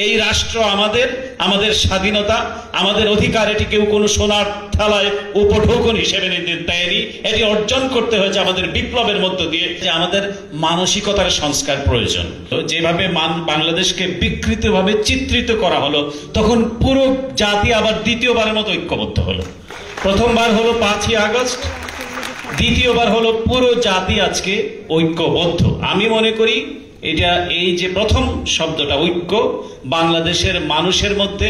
এই রাষ্ট্র আমাদের, আমাদের স্বাধীনতা, আমাদের অধিকার, এটি কেউ কোনো সোনার থালায় উপঢৌকন হিসেবে নিতে দেয়নি। এটি অর্জন করতে হয়েছে আমাদের বিপ্লবের মধ্য দিয়ে। যে আমাদের মানসিকতার সংস্কার প্রয়োজন। যেভাবে বাংলাদেশকে বিকৃতভাবে চিত্রিত করা হলো, তখন পুরো জাতি আবার দ্বিতীয়বারের মতো ঐক্যবদ্ধ হলো। প্রথমবার হলো 5ই আগস্ট, দ্বিতীয়বার হলো পুরো জাতি আজকে ঐক্যবদ্ধ। আমি মনে করি এটা, এই যে প্রথম শব্দটা ঐক্য, বাংলাদেশের মানুষের মধ্যে,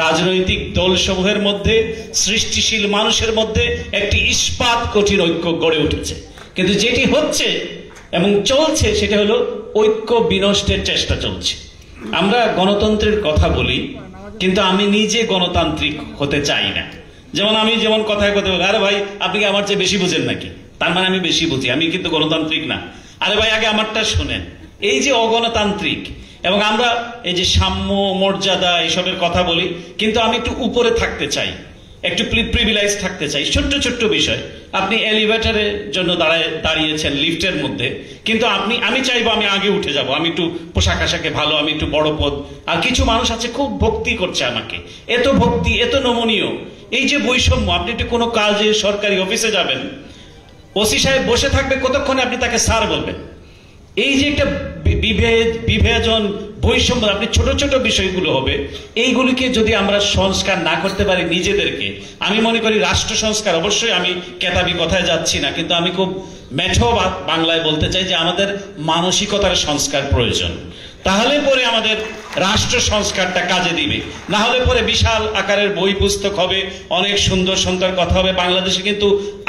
রাজনৈতিক দলসমূহের মধ্যে, সৃষ্টিশীল মানুষের মধ্যে একটি ইস্পাত কঠিন ঐক্য গড়ে উঠেছে। কিন্তু যেটি হচ্ছে এবং চলছে সেটা হলো ঐক্য বিনষ্টের চেষ্টা চলছে। আমরা গণতন্ত্রের কথা বলি, কিন্তু আমি নিজে গণতান্ত্রিক হতে চাই না। যেমন কথায় কথা বলি, আরে ভাই আপনি কি আমার চেয়ে বেশি বুঝেন নাকি? তার মানে আমি বেশি বুঝি, আমি কিন্তু গণতান্ত্রিক না। আরে ভাই আগে আমারটা শোনেন। এই যে অগণতান্ত্রিক, এবং আমরা এই যে সাম্য, মর্যাদা এসবের কথা বলি, কিন্তু আমি একটু উপরে থাকতে চাই, একটু প্রিভিলাইজ থাকতে চাই। ছোট্ট ছোট্ট বিষয়, আপনি এলিভেটরের জন্য দাঁড়িয়েছেন লিফটের মধ্যে, কিন্তু আমি চাইবো আমি আগে উঠে যাব, আমি একটু পোশাক আশাকে ভালো, আমি একটু বড় পদ। আর কিছু মানুষ আছে খুব ভক্তি করছে আমাকে, এত ভক্তি, এত নমনীয়। এই যে বৈষম্য, আপনি একটু কোনো কাজে সরকারি অফিসে যাবেন, ওসি সাহেব বসে থাকবে, কতক্ষণে আপনি তাকে স্যার বলবেন। এই যে একটা বিভাজন, বৈষম্য, আপনি ছোট ছোট বিষয়গুলো হবে, এইগুলিকে যদি আমরা সংস্কার না করতে পারি নিজেদেরকে, আমি মনে করি রাষ্ট্র সংস্কার, অবশ্যই আমি কেতাবি কথায় যাচ্ছি না, কিন্তু আমি খুব মেঠো বাংলায় বলতে চাই যে আমাদের মানসিকতার সংস্কার প্রয়োজন। তাহলে পরে আমাদের রাষ্ট্র সংস্কারটা কাজে দিবে। না হলে পরে বিশাল আকারের বই পুস্তক হবে, অনেক সুন্দর সুন্দর কথা হবে। বাংলাদেশে কিন্তু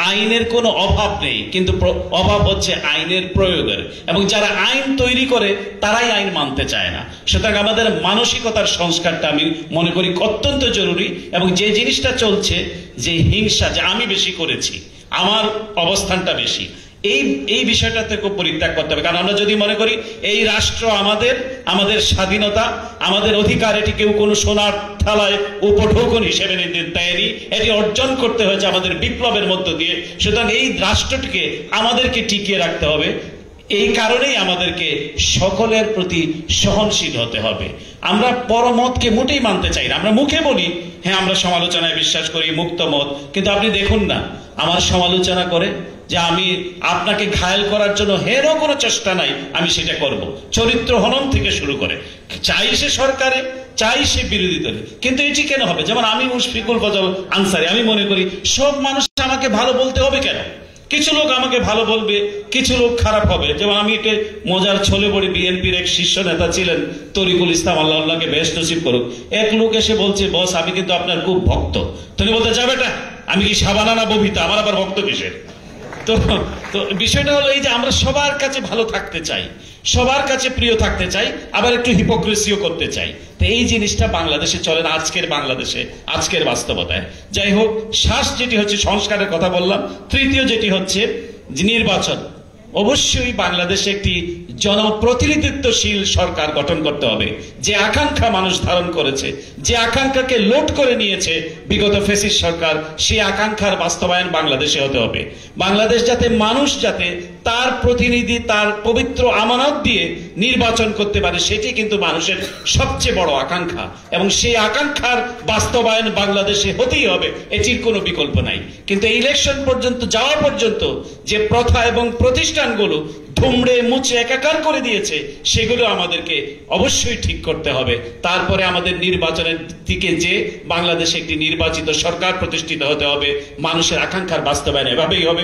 আইনের কোনো অভাব নেই, কিন্তু অভাব হচ্ছে আইনের প্রয়োগের, এবং যারা আইন তৈরি করে তারাই আইন মানতে চায় না। সুতরাং আমাদের মানসিকতার সংস্কারটা আমি মনে করি অত্যন্ত জরুরি। এবং যে জিনিসটা চলছে, যে হিংসা, যে আমি বেশি করেছি, আমার অবস্থানটা বেশি, এই বিষয়টাতে খুব পরিত্যাগ করতে হবে। কারণ আমরা যদি মনে করি এই রাষ্ট্র আমাদের, আমাদের স্বাধীনতা, আমাদের অধিকার, এটি কেউ কোনো সোনার থালায় উপঢৌকন হিসেবে নিতে দেয়নি। এটি অর্জন করতে হয়েছে আমাদের বিপ্লবের মধ্য দিয়ে। সুতরাং এই রাষ্ট্রটিকে আমাদেরকে টিকিয়ে রাখতে হবে। এই কারণেই আমাদেরকে সকলের প্রতি সহনশীল হতে হবে। আমরা পরমতকে মোটেই মানতে চাই না। আমরা মুখে বলি হ্যাঁ আমরা সমালোচনায় বিশ্বাস করি, মুক্ত মত, কিন্তু আপনি দেখুন না, আমার সমালোচনা করে যে আমি আপনাকে ঘায়েল করার জন্য হেরও কোনো চেষ্টা নাই, আমি সেটা করব। চরিত্র হনন থেকে শুরু করে, চাই সে সরকারে, চাই সে বিরোধী দলে। কিন্তু এটি কেন হবে? যেমন আমি মুশফিকুল ফজল আনসারী, আমি মনে করি সব মানুষ আমাকে ভালো বলতে হবে কেন? কিছু লোক আমাকে ভালো বলবে, কিছু লোক খারাপ হবে। যেমন আমি একটা মজার ছলে বড়ি, বিএনপির এক শীর্ষ নেতা ছিলেন তরিকুল ইসলাম, আল্লাহকে বেহেশত নসিব করুক, এক লোক এসে বলছে বস আমি কিন্তু আপনার খুব ভক্ত। তুমি বলতে যাবে না, আমি কি সাবানা না ববিতা, আমার আবার ভক্ত কিসের? তো বিষয়টা হলো এই যে আমরা সবার কাছে ভালো থাকতে চাই, সবার কাছে প্রিয় থাকতে চাই, আবার একটু হিপোক্রেসিও করতে চাই। তো এই জিনিসটা বাংলাদেশে চলে না, আজকের বাংলাদেশে, আজকের বাস্তবতায়। যাই হোক, যেটি হচ্ছে সংস্কারের কথা বললাম। তৃতীয় যেটি হচ্ছে নির্বাচন। অবশ্যই বাংলাদেশে একটি জনপ্রতিনিধিত্বশীল সরকার গঠন করতে হবে। যে আকাঙ্ক্ষা মানুষ ধারণ করেছে, যে আকাঙ্ক্ষাকে লোড করে নিয়েছে বিগত ফ্যাসিস্ট সরকার, সেই আকাঙ্ক্ষার বাস্তবায়ন বাংলাদেশে হতে হবে। বাংলাদেশ যাতে, মানুষ যাতে তার প্রতিনিধি, তার পবিত্র আমানত দিয়ে নির্বাচন করতে পারে, সেটি কিন্তু মানুষের সবচেয়ে বড় আকাঙ্ক্ষা, এবং সেই আকাঙ্ক্ষার বাস্তবায়ন বাংলাদেশে হতেই হবে, এটির কোনো বিকল্প নাই। কিন্তু ইলেকশন পর্যন্ত যাওয়া পর্যন্ত যে প্রথা এবং প্রতিষ্ঠানগুলো ধুমড়ে মুছে একাকার করে দিয়েছে, সেগুলো আমাদেরকে অবশ্যই ঠিক করতে হবে। তারপরে আমাদের নির্বাচনের দিকে যে বাংলাদেশে একটি নির্বাচিত সরকার প্রতিষ্ঠিত হতে হবে, মানুষের আকাঙ্ক্ষার বাস্তবায়ন এভাবেই হবে।